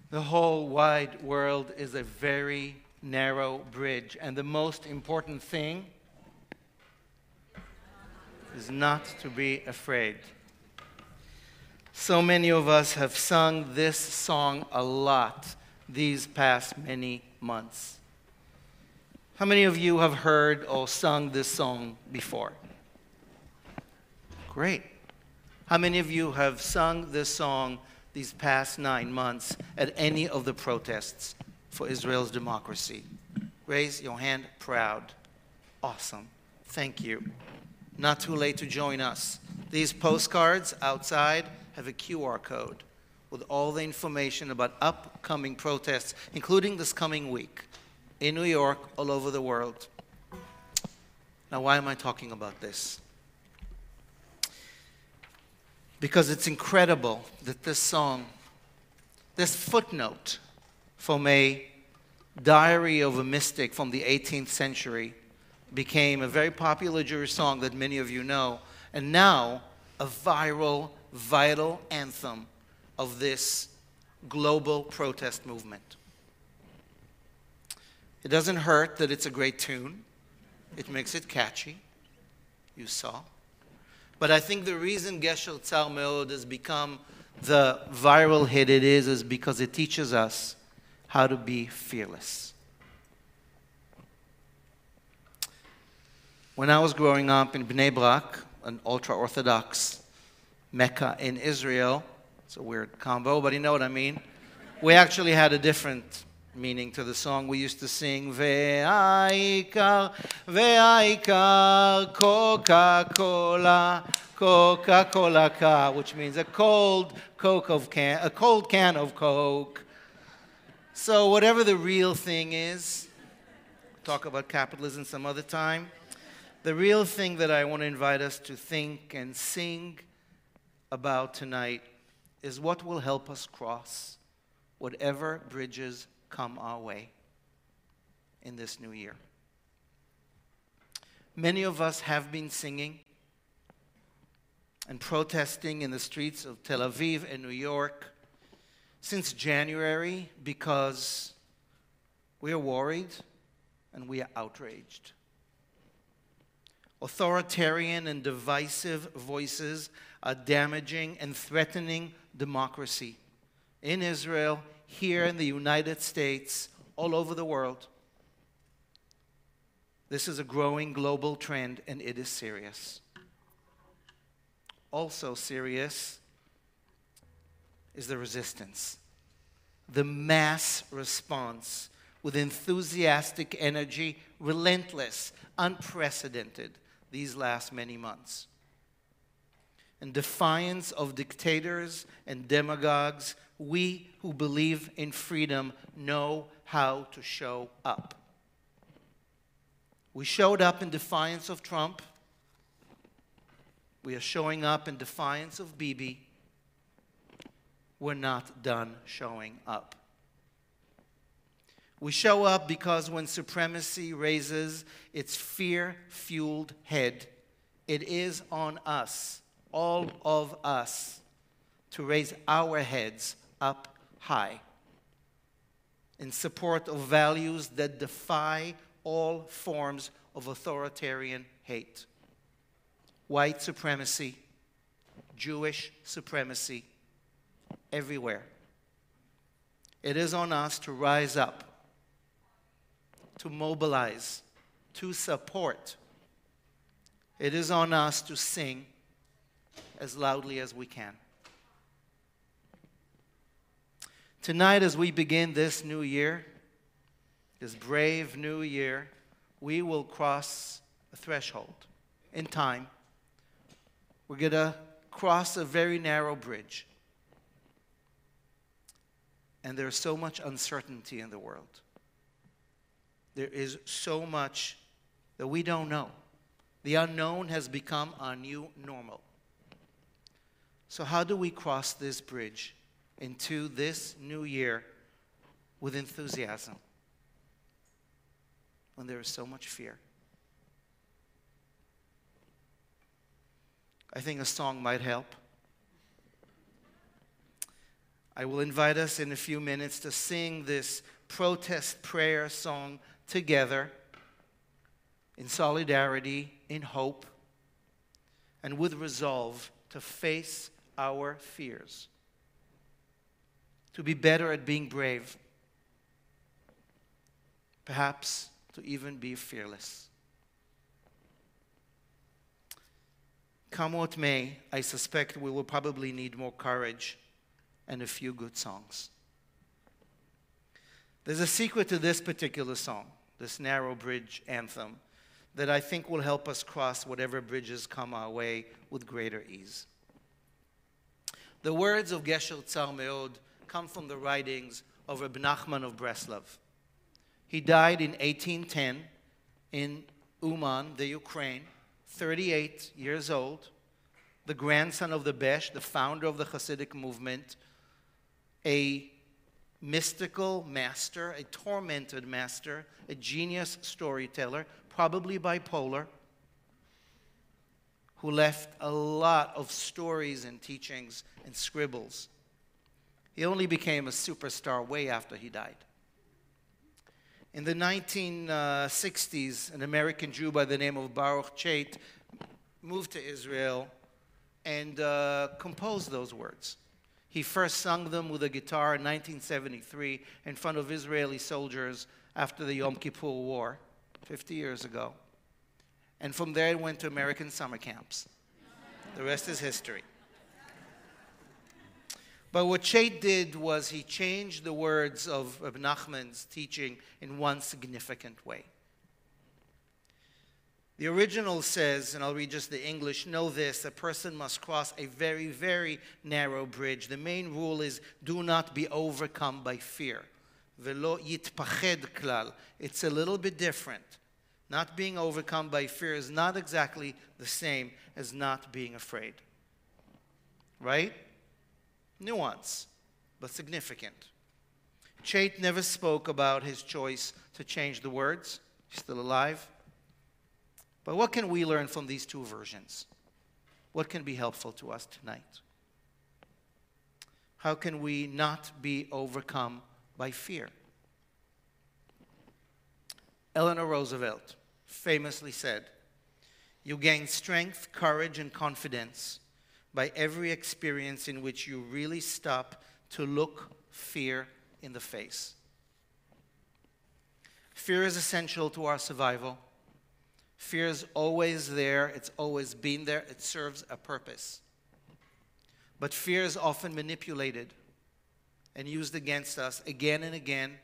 The whole wide world is a very narrow bridge, and the most important thing is not to be afraid. So many of us have sung this song a lot these past many months. How many of you have heard or sung this song before? Great. How many of you have sung this song these past 9 months at any of the protests for Israel's democracy? Raise your hand, proud. Awesome. Thank you. Not too late to join us. These postcards outside have a QR code with all the information about upcoming protests, including this coming week in New York, all over the world. Now, why am I talking about this? Because it's incredible that this song, this footnote from a diary of a mystic from the 18th century, became a very popular Jewish song that many of you know, and now a viral, vital anthem of this global protest movement. It doesn't hurt that it's a great tune. It makes it catchy. You saw. But I think the reason Gesher Tzar Meod has become the viral hit it is because it teaches us how to be fearless. When I was growing up in Bnei Brak, an ultra-Orthodox Mecca in Israel, it's a weird combo, but you know what I mean. We actually had a different meaning to the song. We used to sing, Ve'aikar, Ve'aikar, Coca-Cola, Coca-Cola ka, which means a cold can of Coke. So whatever the real thing is, talk about capitalism some other time. The real thing that I want to invite us to think and sing about tonight is what will help us cross whatever bridges come our way in this new year. Many of us have been singing and protesting in the streets of Tel Aviv and New York since January because we are worried and we are outraged. Authoritarian and divisive voices are damaging and threatening democracy in Israel, here in the United States, all over the world. This is a growing global trend, and it is serious. Also serious is the resistance, the mass response with enthusiastic energy, relentless, unprecedented these last many months. In defiance of dictators and demagogues, we who believe in freedom know how to show up. We showed up in defiance of Trump. We are showing up in defiance of Bibi. We're not done showing up. We show up because when supremacy raises its fear-fueled head, it is on us, all of us, to raise our heads up high in support of values that defy all forms of authoritarian hate. White supremacy, Jewish supremacy, everywhere. It is on us to rise up, to mobilize, to support. It is on us to sing as loudly as we can. Tonight, as we begin this new year, this brave new year, we will cross a threshold in time. We're going to cross a very narrow bridge. And there's so much uncertainty in the world. There is so much that we don't know. The unknown has become our new normal. So how do we cross this bridge into this new year with enthusiasm when there is so much fear? I think a song might help. I will invite us in a few minutes to sing this protest prayer song together in solidarity, in hope, and with resolve to face our fears, to be better at being brave, perhaps to even be fearless. Come what may, I suspect we will probably need more courage and a few good songs. There's a secret to this particular song, this Narrow Bridge anthem, that I think will help us cross whatever bridges come our way with greater ease. The words of Gesher Tzar Meod come from the writings of Rabbi Nachman of Breslov. He died in 1810 in Uman, the Ukraine, 38 years old, the grandson of the Besh, the founder of the Hasidic movement, a mystical master, a tormented master, a genius storyteller, probably bipolar, who left a lot of stories and teachings and scribbles. He only became a superstar way after he died. In the 1960s, an American Jew by the name of Baruch Chait moved to Israel and composed those words. He first sung them with a guitar in 1973 in front of Israeli soldiers after the Yom Kippur War, 50 years ago. And from there it went to American summer camps. The rest is history. But what Chait did was he changed the words of Rabbi Nachman's teaching in one significant way. The original says, and I'll read just the English, know this, a person must cross a very, very narrow bridge. The main rule is do not be overcome by fear. Velo yitpached klal. It's a little bit different. Not being overcome by fear is not exactly the same as not being afraid. Right? Nuance, but significant. Chait never spoke about his choice to change the words. He's still alive. But what can we learn from these two versions? What can be helpful to us tonight? How can we not be overcome by fear? Eleanor Roosevelt famously said, "You gain strength, courage, and confidence by every experience in which you really stop to look fear in the face." Fear is essential to our survival. Fear is always there. It's always been there. It serves a purpose. But fear is often manipulated and used against us again and again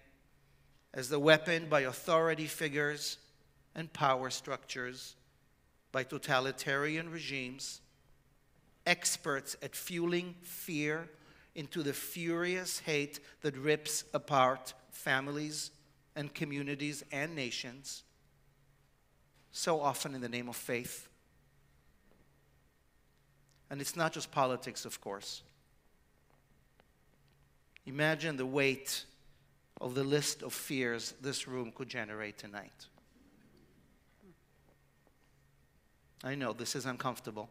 as the weapon by authority figures and power structures, by totalitarian regimes, experts at fueling fear into the furious hate that rips apart families and communities and nations, so often in the name of faith. And it's not just politics, of course. Imagine the weight of the list of fears this room could generate tonight. I know this is uncomfortable.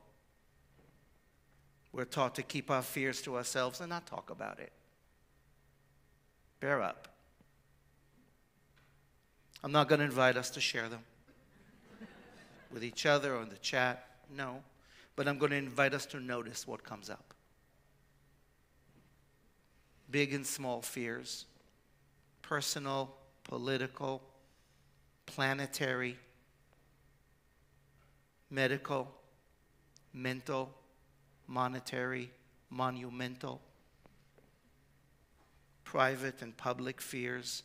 We're taught to keep our fears to ourselves and not talk about it. Bear up. I'm not going to invite us to share them with each other or in the chat. No. But I'm going to invite us to notice what comes up. Big and small fears. Personal, political, planetary, medical, mental, monetary, monumental, private and public fears,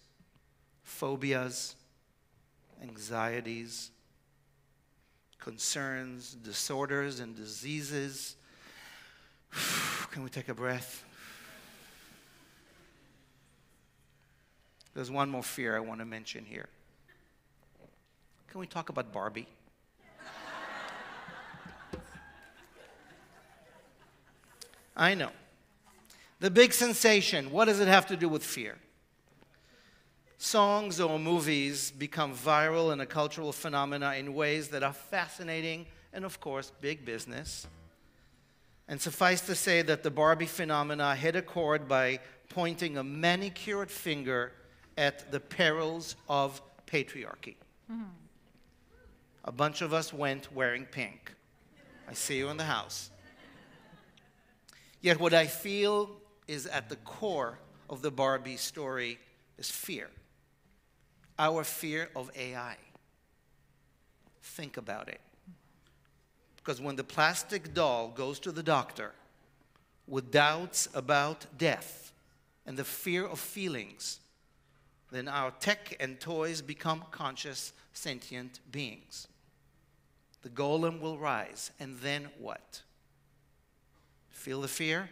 phobias, anxieties, concerns, disorders, and diseases. Can we take a breath? There's one more fear I want to mention here. Can we talk about Barbie? I know. The big sensation, what does it have to do with fear? Songs or movies become viral and a cultural phenomena in ways that are fascinating and, of course, big business. And suffice to say that the Barbie phenomena hit a chord by pointing a manicured finger at the perils of patriarchy. A bunch of us went wearing pink. I see you in the house. Yet what I feel is at the core of the Barbie story is fear. Our fear of AI. Think about it. Because when the plastic doll goes to the doctor with doubts about death and the fear of feelings, then our tech and toys become conscious, sentient beings. The golem will rise, and then what? Feel the fear?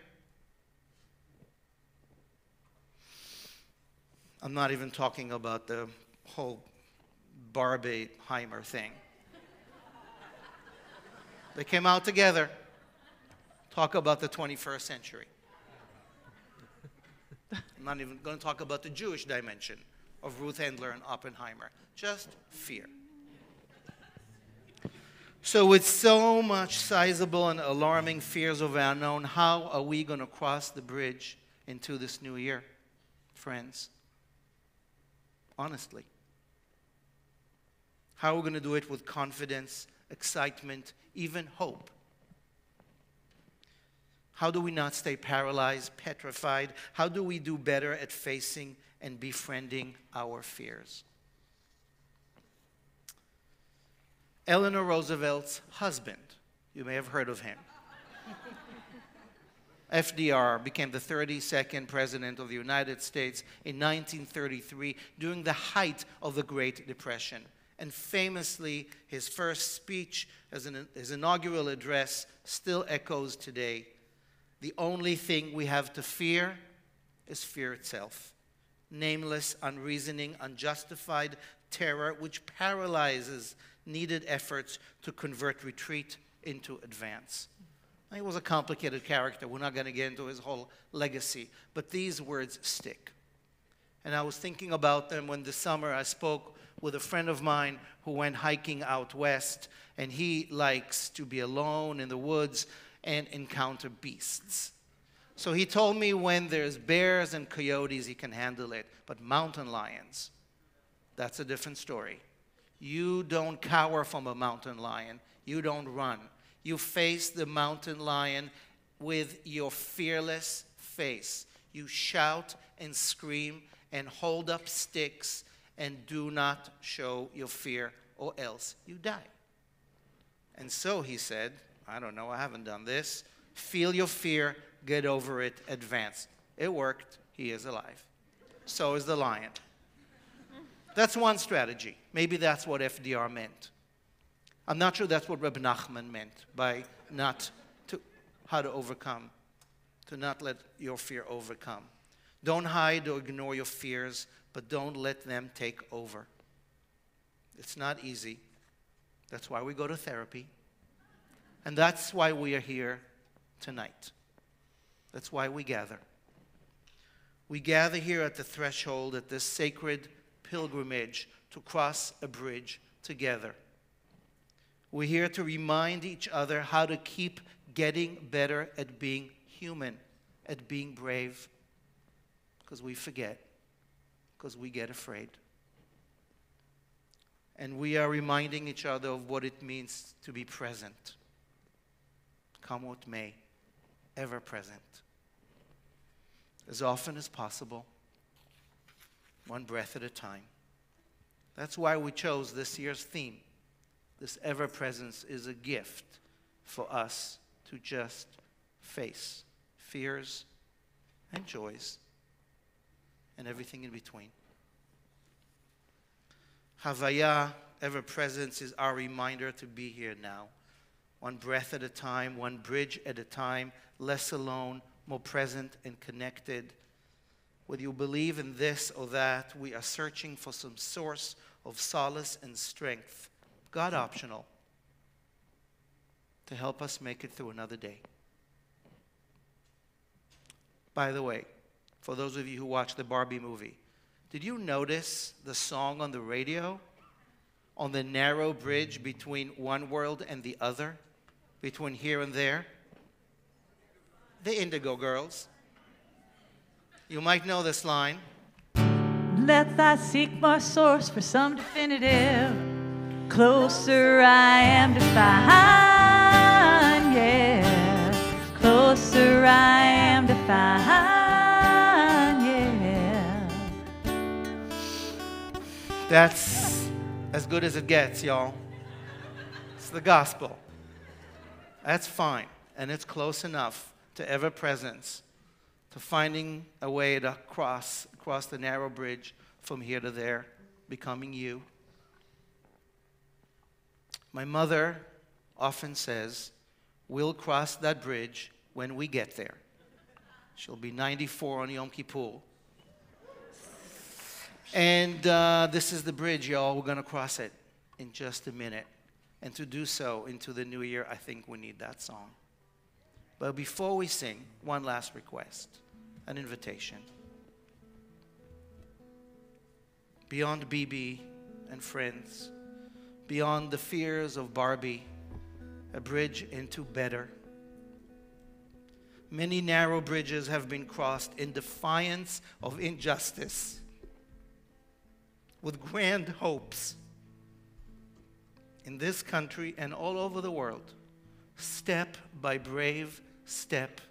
I'm not even talking about the whole Barbie Heimer thing. They came out together. Talk about the 21st century. I'm not even going to talk about the Jewish dimension of Ruth Handler and Oppenheimer. Just fear. So with so much sizable and alarming fears of the unknown, how are we going to cross the bridge into this new year, friends? Honestly. How are we going to do it with confidence, excitement, even hope? How do we not stay paralyzed, petrified? How do we do better at facing and befriending our fears? Eleanor Roosevelt's husband, you may have heard of him. FDR became the 32nd president of the United States in 1933 during the height of the Great Depression. And famously, his first speech as his inaugural address still echoes today. The only thing we have to fear is fear itself. Nameless, unreasoning, unjustified terror which paralyzes needed efforts to convert retreat into advance. He was a complicated character. We're not going to get into his whole legacy. But these words stick. And I was thinking about them when this summer I spoke with a friend of mine who went hiking out west. And he likes to be alone in the woods and encounter beasts. So he told me when there's bears and coyotes, he can handle it. But mountain lions, that's a different story. You don't cower from a mountain lion. You don't run. You face the mountain lion with your fearless face. You shout and scream and hold up sticks and do not show your fear or else you die. And so he said, I don't know, I haven't done this. Feel your fear, get over it, advance. It worked. He is alive. So is the lion. That's one strategy. Maybe that's what FDR meant. I'm not sure that's what Rabbi Nachman meant by how to overcome, to not let your fear overcome. Don't hide or ignore your fears, but don't let them take over. It's not easy. That's why we go to therapy. And that's why we are here tonight. That's why we gather. We gather here at the threshold at this sacred pilgrimage to cross a bridge together. We're here to remind each other how to keep getting better at being human, at being brave, because we forget, because we get afraid. And we are reminding each other of what it means to be present. Come what may, ever present. As often as possible, one breath at a time. That's why we chose this year's theme. This ever-presence is a gift for us to just face fears and joys and everything in between. Havaya, ever-presence, is our reminder to be here now. One breath at a time, one bridge at a time, less alone, more present and connected. Whether you believe in this or that, we are searching for some source of solace and strength, God optional, to help us make it through another day. By the way, for those of you who watched the Barbie movie, did you notice the song on the radio on the narrow bridge between one world and the other, between here and there? the Indigo Girls. You might know this line. Let thy seek more source for some definitive. Closer I am to find, yeah. Closer I am to find, yeah. That's as good as it gets, y'all. It's the gospel. That's fine, and it's close enough to ever-presence, to finding a way to cross the narrow bridge from here to there, becoming you. My mother often says, we'll cross that bridge when we get there. She'll be 94 on Yom Kippur. And this is the bridge, y'all. We're going to cross it in just a minute. And to do so into the new year, I think we need that song. But before we sing, one last request, an invitation. Beyond Bibi and friends, beyond the fears of Barbie, a bridge into better. Many narrow bridges have been crossed in defiance of injustice, with grand hopes in this country and all over the world, step by brave step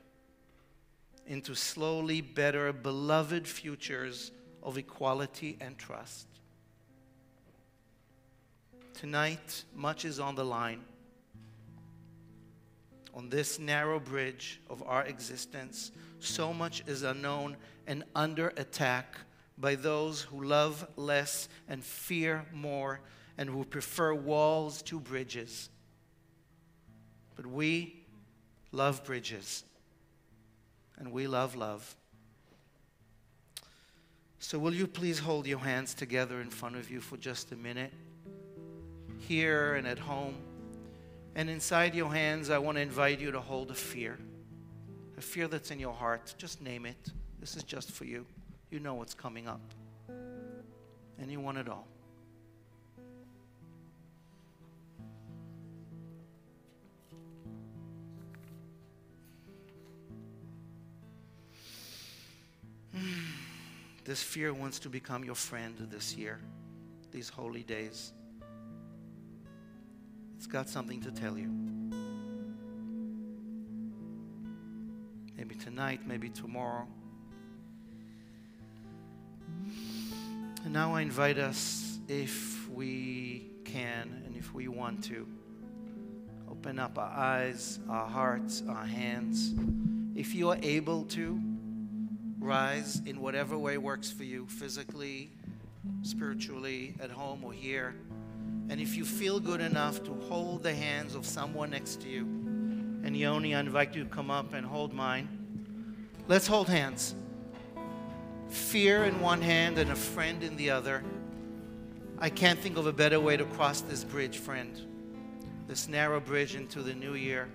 into slowly better, beloved futures of equality and trust. Tonight, much is on the line. On this narrow bridge of our existence, so much is unknown and under attack by those who love less and fear more and who prefer walls to bridges. But we love bridges, and we love love. So will you please hold your hands together in front of you for just a minute, here and at home. And inside your hands, I want to invite you to hold a fear that's in your heart. Just name it. This is just for you. You know what's coming up. Anyone at all. This fear wants to become your friend this year, these holy days. It's got something to tell you. Maybe tonight, maybe tomorrow. And now I invite us, if we can and if we want to, open up our eyes, our hearts, our hands. If you are able to, rise in whatever way works for you, physically, spiritually, at home or here. And if you feel good enough to hold the hands of someone next to you, and Yoni, I invite you to come up and hold mine. Let's hold hands. Fear in one hand and a friend in the other. I can't think of a better way to cross this bridge, friend. This narrow bridge into the new year.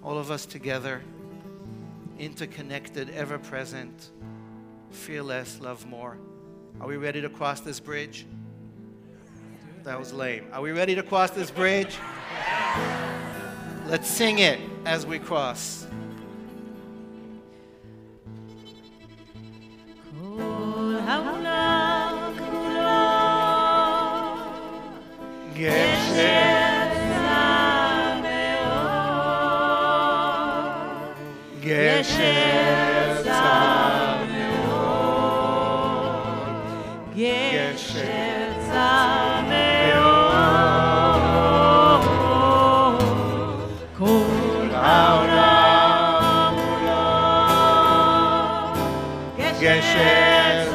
All of us together, interconnected, ever present, fear less, love more. Are we ready to cross this bridge? That was lame. Are we ready to cross this bridge? Let's sing it as we cross. Gesher